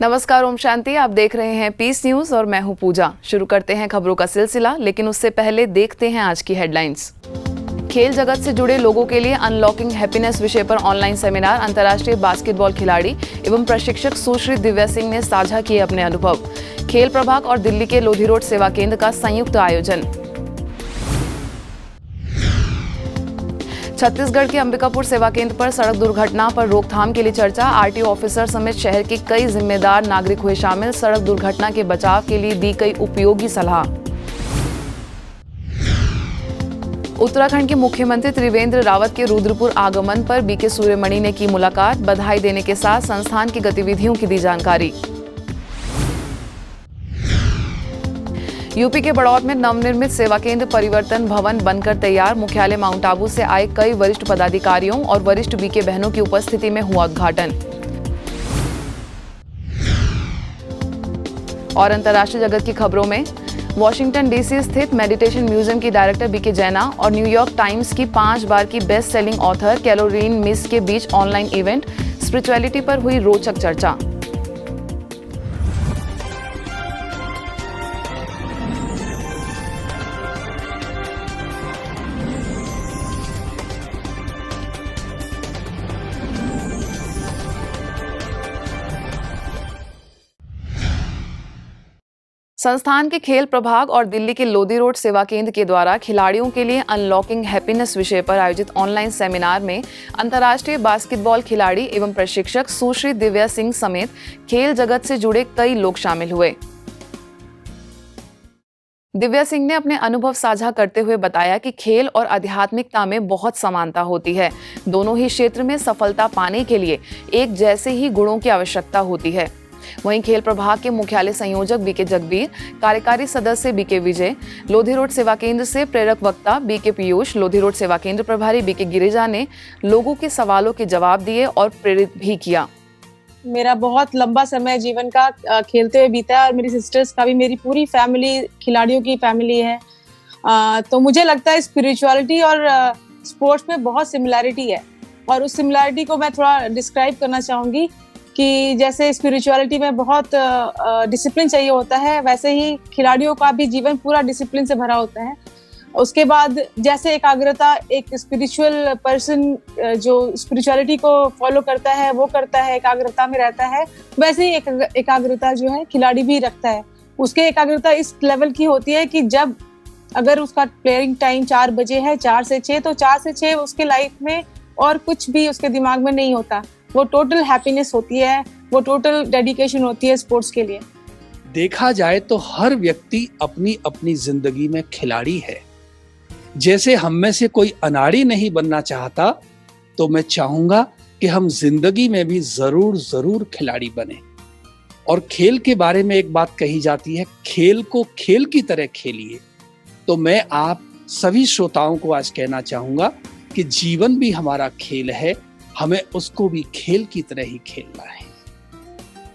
नमस्कार, ओम शांति। आप देख रहे हैं पीस न्यूज और मैं हूं पूजा। शुरू करते हैं खबरों का सिलसिला, लेकिन उससे पहले देखते हैं आज की हेडलाइंस। खेल जगत से जुड़े लोगों के लिए अनलॉकिंग हैप्पीनेस विषय पर ऑनलाइन सेमिनार। अंतर्राष्ट्रीय बास्केटबॉल खिलाड़ी एवं प्रशिक्षक सुश्री दिव्या सिंह ने साझा किए अपने अनुभव। खेल प्रभाग और दिल्ली के लोधी रोड सेवा केंद्र का संयुक्त आयोजन। छत्तीसगढ़ के अंबिकापुर सेवा केंद्र पर सड़क दुर्घटना पर रोकथाम के लिए चर्चा। आरटीओ ऑफिसर समेत शहर के कई जिम्मेदार नागरिक हुए शामिल। सड़क दुर्घटना के बचाव के लिए दी गई उपयोगी सलाह। उत्तराखंड के मुख्यमंत्री त्रिवेंद्र रावत के रुद्रपुर आगमन पर बीके सूर्यमणि ने की मुलाकात। बधाई देने के साथ संस्थान की गतिविधियों की दी जानकारी। यूपी के बड़ौत में नवनिर्मित सेवा केंद्र परिवर्तन भवन बनकर तैयार। मुख्यालय माउंट आबू से आए कई वरिष्ठ पदाधिकारियों और वरिष्ठ बीके बहनों की उपस्थिति में हुआ उद्घाटन। और अंतर्राष्ट्रीय जगत की खबरों में वॉशिंगटन डीसी स्थित मेडिटेशन म्यूजियम की डायरेक्टर बीके जैना और न्यूयॉर्क टाइम्स की 5 बार की best selling author Caroline miss के बीच ऑनलाइन इवेंट। स्पिरिचुअलिटी पर हुई रोचक चर्चा। संस्थान के खेल प्रभाग और दिल्ली के लोधी रोड सेवा केंद्र के द्वारा खिलाड़ियों के लिए अनलॉकिंग हैप्पीनेस विषय पर आयोजित ऑनलाइन सेमिनार में अंतर्राष्ट्रीय बास्केटबॉल खिलाड़ी एवं प्रशिक्षक सुश्री दिव्या सिंह समेत खेल जगत से जुड़े कई लोग शामिल हुए। दिव्या सिंह ने अपने अनुभव साझा करते हुए बताया कि खेल और आध्यात्मिकता में बहुत समानता होती है। दोनों ही क्षेत्र में सफलता पाने के लिए एक जैसे ही गुणों की आवश्यकता होती है। वहीं खेल प्रभाग के मुख्यालय संयोजक बीके जगबीर, कार्यकारी सदस्य बीके विजय, लोधी रोड सेवा केंद्र से प्रेरक वक्ता बीके पीयूष, लोधी रोड सेवा केंद्र प्रभारी बीके गिरिजा ने लोगों के सवालों के जवाब दिए और प्रेरित भी किया। मेरा बहुत लंबा समय जीवन का खेलते हुए बीता है और मेरी सिस्टर्स का भी, मेरी पूरी फैमिली खिलाड़ियों की फैमिली है। तो मुझे लगता है स्पिरिचुअलिटी और स्पोर्ट्स में बहुत सिमिलैरिटी है और उस सिमिलैरिटी को मैं थोड़ा डिस्क्राइब करना चाहूँगी कि जैसे स्पिरिचुअलिटी में बहुत डिसिप्लिन चाहिए होता है, वैसे ही खिलाड़ियों का भी जीवन पूरा डिसिप्लिन से भरा होता है। उसके बाद जैसे एकाग्रता एक स्पिरिचुअल पर्सन जो स्पिरिचुअलिटी को फॉलो करता है वो करता है, एकाग्रता में रहता है, वैसे ही एकाग्रता जो है खिलाड़ी भी रखता है। उसके एकाग्रता इस लेवल की होती है कि जब अगर उसका प्लेइंग टाइम 4 बजे है 4 से 6 तो 4 से 6 उसके लाइफ में और कुछ भी उसके दिमाग में नहीं होता। वो टोटल हैप्पीनेस होती है, वो टोटल डेडिकेशन होती है स्पोर्ट्स के लिए। देखा जाए तो हर व्यक्ति अपनी अपनी जिंदगी में खिलाड़ी है। जैसे हम में से कोई अनाड़ी नहीं बनना चाहता, तो मैं चाहूंगा कि हम जिंदगी में भी जरूर खिलाड़ी बने। और खेल के बारे में एक बात कही जाती है, खेल को खेल की तरह खेलिए। तो मैं आप सभी श्रोताओं को आज कहना चाहूंगा कि जीवन भी हमारा खेल है, हमें उसको भी खेल की तरह ही खेलना है।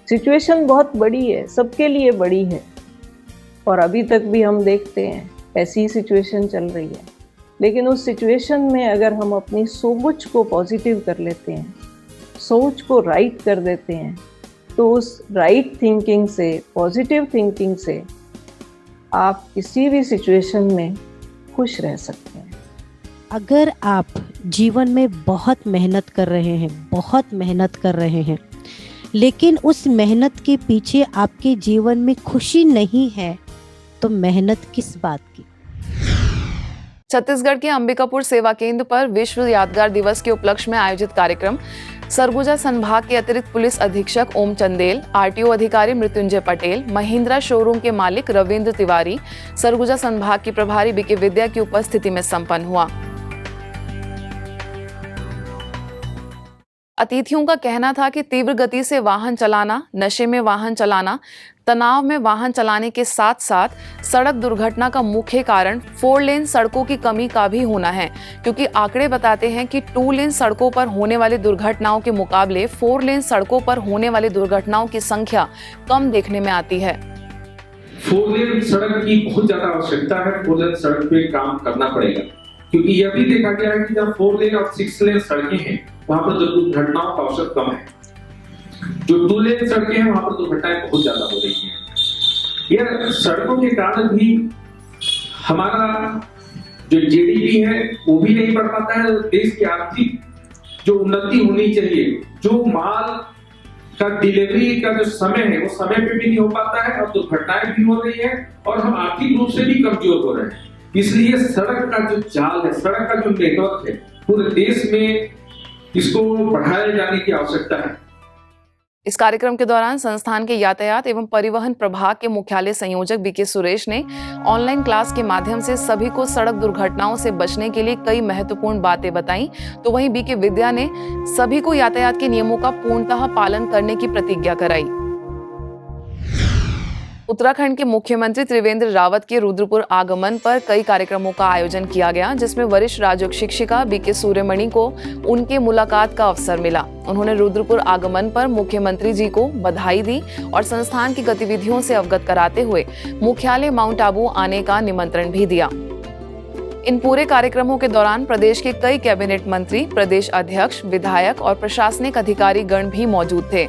सिचुएशन बहुत बड़ी है, सबके लिए बड़ी है और अभी तक भी हम देखते हैं ऐसी ही सिचुएशन चल रही है। लेकिन उस सिचुएशन में अगर हम अपनी सोच को पॉजिटिव कर लेते हैं, सोच को राइट कर देते हैं, तो उस राइट थिंकिंग से, पॉजिटिव थिंकिंग से आप किसी भी सिचुएशन में खुश रह सकते हैं। अगर आप जीवन में बहुत मेहनत कर रहे हैं, लेकिन उस मेहनत के पीछे आपके जीवन में खुशी नहीं है, तो मेहनत किस बात की। छत्तीसगढ़ के अंबिकापुर सेवा केंद्र पर विश्व यादगार दिवस के उपलक्ष्य में आयोजित कार्यक्रम। सरगुजा संभाग के अतिरिक्त पुलिस अधीक्षक ओम चंदेल, आरटीओ अधिकारी मृत्युंजय पटेल, महिंद्रा शोरूम के मालिक रविंद्र तिवारी, सरगुजा संभाग की प्रभारी बीके विद्या की उपस्थिति में संपन्न हुआ। अतिथियों का कहना था कि तीव्र गति से वाहन चलाना, नशे में वाहन चलाना, तनाव में वाहन चलाने के साथ साथ सड़क दुर्घटना का मुख्य कारण 4 लेन सड़कों की कमी का भी होना है, क्योंकि आंकड़े बताते हैं कि 2 लेन सड़कों पर होने वाली दुर्घटनाओं के मुकाबले 4 लेन सड़कों पर होने वाली दुर्घटनाओं की संख्या कम देखने में आती है। 4 लेन सड़क की बहुत ज्यादा आवश्यकता है। 4 लेन सड़क पे काम करना पड़ेगा, क्योंकि यह भी देखा गया है कि जब 4 लेन और 6 लेन सड़कें हैं वहां पर दुर्घटनाओं का अवसर कम है। जो 2 लेन सड़कें हैं वहां पर दुर्घटनाएं बहुत ज्यादा हो रही हैं। यह सड़कों के कारण भी हमारा जो जीडीपी है वो भी नहीं बढ़ पाता है, और देश की आर्थिक जो उन्नति होनी चाहिए, जो माल का डिलीवरी का जो समय है वो समय पे भी नहीं हो पाता है, और दुर्घटनाएं भी हो रही है, और हम आर्थिक रूप से भी कमजोर हो रहे हैं। इसलिए सड़क का जो जाल है, सड़क का जो नेटवर्क है, पूरे देश में इसको बढ़ाए जाने की आवश्यकता है। इस कार्यक्रम के दौरान संस्थान के यातायात एवं परिवहन प्रभाग के मुख्यालय संयोजक बीके सुरेश ने ऑनलाइन क्लास के माध्यम से सभी को सड़क दुर्घटनाओं से बचने के लिए कई महत्वपूर्ण बातें बताई, तो वहीं बीके विद्या ने सभी को यातायात के नियमों का पूर्णतः पालन करने की प्रतिज्ञा कराई। उत्तराखंड के मुख्यमंत्री त्रिवेंद्र रावत के रुद्रपुर आगमन पर कई कार्यक्रमों का आयोजन किया गया, जिसमें वरिष्ठ राजयोग शिक्षिका बीके सूर्यमणि को उनके मुलाकात का अवसर मिला। उन्होंने रुद्रपुर आगमन पर मुख्यमंत्री जी को बधाई दी और संस्थान की गतिविधियों से अवगत कराते हुए मुख्यालय माउंट आबू आने का निमंत्रण भी दिया। इन पूरे कार्यक्रमों के दौरान प्रदेश के कई कैबिनेट मंत्री, प्रदेश अध्यक्ष, विधायक और प्रशासनिक अधिकारी गण भी मौजूद थे।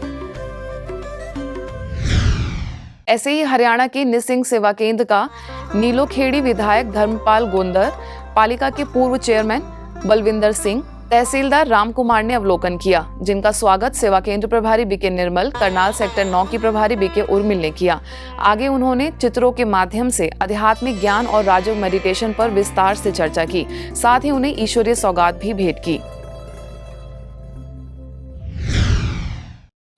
ऐसे ही हरियाणा के निसिंग सेवा केंद्र का नीलोखेड़ी विधायक धर्मपाल गोंदर, पालिका के पूर्व चेयरमैन बलविंदर सिंह, तहसीलदार राम कुमार ने अवलोकन किया, जिनका स्वागत सेवा केंद्र प्रभारी बीके निर्मल, करनाल सेक्टर 9 की प्रभारी बीके उर्मिल ने किया। आगे उन्होंने चित्रों के माध्यम से आध्यात्मिक ज्ञान और राजयोग मेडिटेशन पर विस्तार से चर्चा की, साथ ही उन्हें ईश्वरीय सौगात भी भेंट की।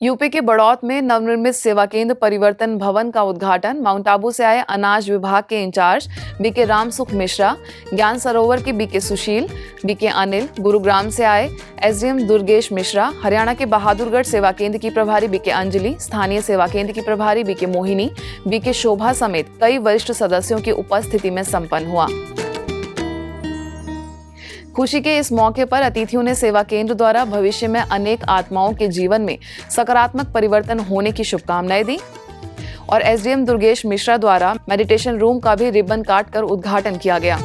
यूपी के बड़ौत में नवनिर्मित सेवा केंद्र परिवर्तन भवन का उद्घाटन माउंट आबू से आए अनाज विभाग के इंचार्ज बीके रामसुख मिश्रा, ज्ञान सरोवर के बीके सुशील, बीके अनिल, गुरुग्राम से आए एसडीएम दुर्गेश मिश्रा, हरियाणा के बहादुरगढ़ सेवा केंद्र की प्रभारी बीके अंजलि, स्थानीय सेवा केंद्र की प्रभारी बीके मोहिनी, बीके शोभा समेत कई वरिष्ठ सदस्यों की उपस्थिति में संपन्न हुआ। खुशी के इस मौके पर अतिथियों ने सेवा केंद्र द्वारा भविष्य में अनेक आत्माओं के जीवन में सकारात्मक परिवर्तन होने की शुभकामनाएं दी और एसडीएम दुर्गेश मिश्रा द्वारा मेडिटेशन रूम का भी रिबन काट कर उद्घाटन किया गया।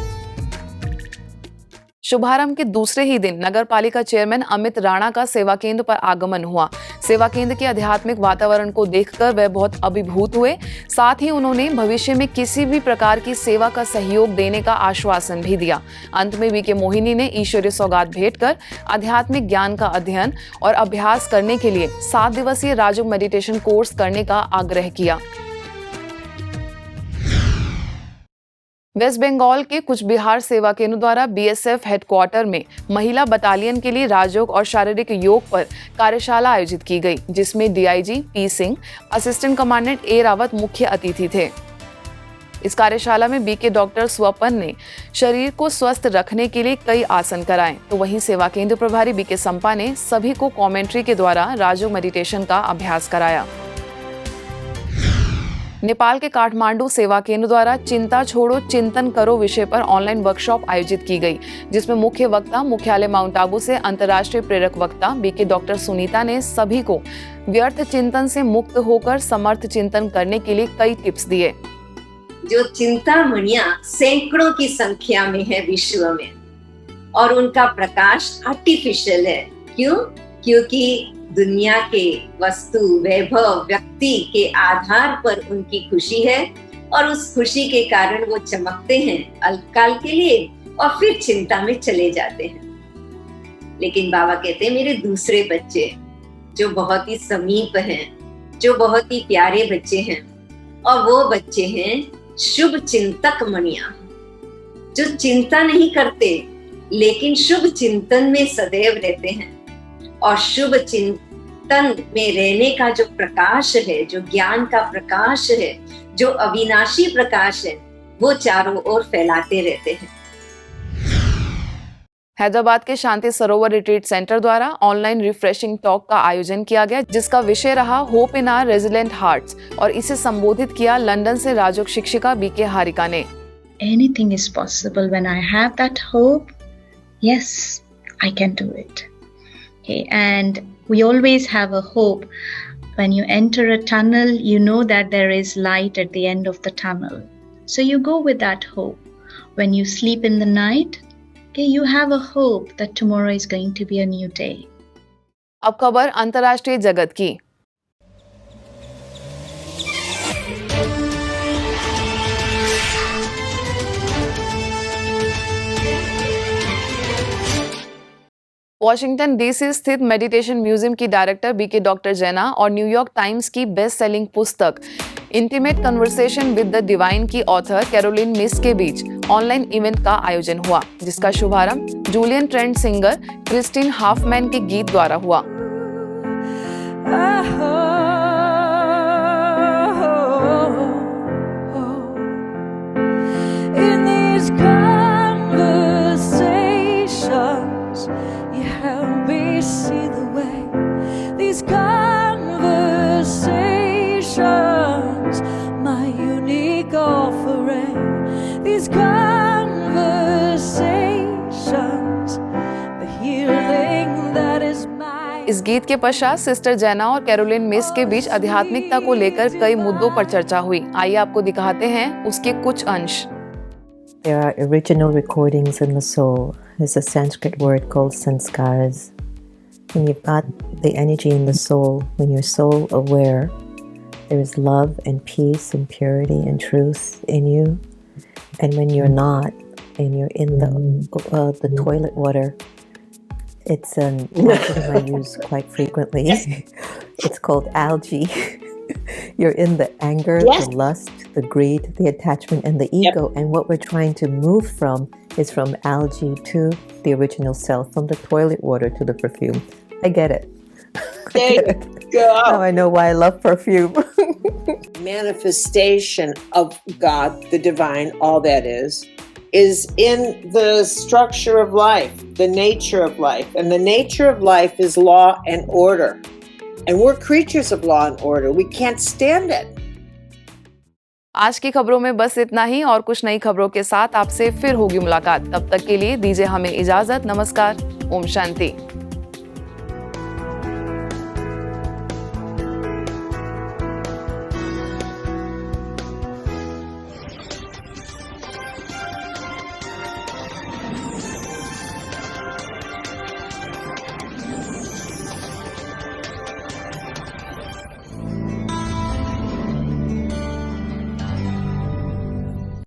शुभारंभ के दूसरे ही दिन नगर पालिका चेयरमैन अमित राणा का सेवा केंद्र पर आगमन हुआ। सेवा केंद्र के आध्यात्मिक वातावरण को देखकर वह बहुत अभिभूत हुए। साथ ही उन्होंने भविष्य में किसी भी प्रकार की सेवा का सहयोग देने का आश्वासन भी दिया। अंत में बीके मोहिनी ने ईश्वरीय सौगात भेंट कर आध्यात्मिक ज्ञान का अध्ययन और अभ्यास करने के लिए 7 दिवसीय राजयोग मेडिटेशन कोर्स करने का आग्रह किया। वेस्ट बंगाल के कुछ बिहार सेवा केंद्र द्वारा बीएसएफ हेडक्वार्टर में महिला बटालियन के लिए राजयोग और शारीरिक योग पर कार्यशाला आयोजित की गई, जिसमें DIG P Singh, assistant commandant A Rawat मुख्य अतिथि थे। इस कार्यशाला में बीके डॉक्टर स्वपन ने शरीर को स्वस्थ रखने के लिए कई आसन कराए, तो वहीं सेवा केंद्र प्रभारी बीके संपा ने सभी को कमेंट्री के द्वारा राजयोग मेडिटेशन का अभ्यास कराया। नेपाल के काठमांडू सेवा केंद्र द्वारा चिंता छोड़ो चिंतन करो विषय पर ऑनलाइन वर्कशॉप आयोजित की गई, जिसमें मुख्य वक्ता मुख्यालय माउंट आबू से अंतर्राष्ट्रीय प्रेरक वक्ता बीके डॉक्टर सुनीता ने सभी को व्यर्थ चिंतन से मुक्त होकर समर्थ चिंतन करने के लिए कई टिप्स दिए। जो चिंतामणियां सैकड़ों की संख्या में है विश्व में, और उनका प्रकाश आर्टिफिशियल है। क्यों? क्योंकि दुनिया के वस्तु, वैभव, व्यक्ति के आधार पर उनकी खुशी है, और उस खुशी के कारण वो चमकते हैं अल्पकाल के लिए और फिर चिंता में चले जाते हैं। लेकिन बाबा कहते हैं मेरे दूसरे बच्चे जो बहुत ही समीप हैं, जो बहुत ही प्यारे बच्चे हैं, और वो बच्चे हैं शुभ चिंतक मणियां, जो चिंता नहीं करते लेकिन शुभ चिंतन में सदैव रहते हैं। और शुभ चिंतन में रहने का जो प्रकाश है, जो ज्ञान का प्रकाश है, जो अविनाशी प्रकाश है, वो चारों ओर फैलाते रहते हैं। हैदराबाद के शांति सरोवर रिट्रीट सेंटर द्वारा ऑनलाइन रिफ्रेशिंग टॉक का आयोजन किया गया, जिसका विषय रहा hope in our resilient hearts, और इसे संबोधित किया लंदन से राजयोग शिक्षिका बीके हारिका ने। Anything is possible when I have that hope. Yes, I can do it. Okay, and we always have a hope. When you enter a tunnel, you know that there is light at the end of the tunnel. So you go with that hope. When you sleep in the night, okay, you have a hope that tomorrow is going to be a new day. अब खबर अंतर्राष्ट्रीय जगत की। Washington DC स्थित meditation museum की director BK doctor Jenna और New York Times की best selling पुस्तक Intimate Conversation with the Divine की ऑथर कैरोलिन मिस के बीच ऑनलाइन इवेंट का आयोजन हुआ, जिसका शुभारंभ Juilliard trained singer Kristin Hoffmann के गीत द्वारा हुआ। इस गीत के पश्चात सिस्टर जैना और कैरोलिन मिस के बीच आध्यात्मिकता को लेकर कई मुद्दों पर चर्चा हुई। आइए आपको दिखाते हैं उसके कुछ अंश। There are original recordings in the soul. There's a Sanskrit word called sanskaras. When you've got the energy in the soul, when you're soul aware, there is love and peace and purity and truth in you. And when you're not, and you're in the toilet water, it's an acronym I use quite frequently. It's called algae. You're in the anger, the lust, the greed, the attachment, and the ego. And what we're trying to move from is from algae to the original self, from the toilet water to the perfume. I get it. There you go. Now I know why I love perfume. Manifestation of God, the divine, all that is in the structure of life, the nature of life. And the nature of life is law and order. And we're creatures of law and order. We can't stand it. आज की खबरों में बस इतना ही, और कुछ नई खबरों के साथ आपसे फिर होगी मुलाकात। तब तक के लिए दीजिए हमें इजाजत। नमस्कार। ओम शांति।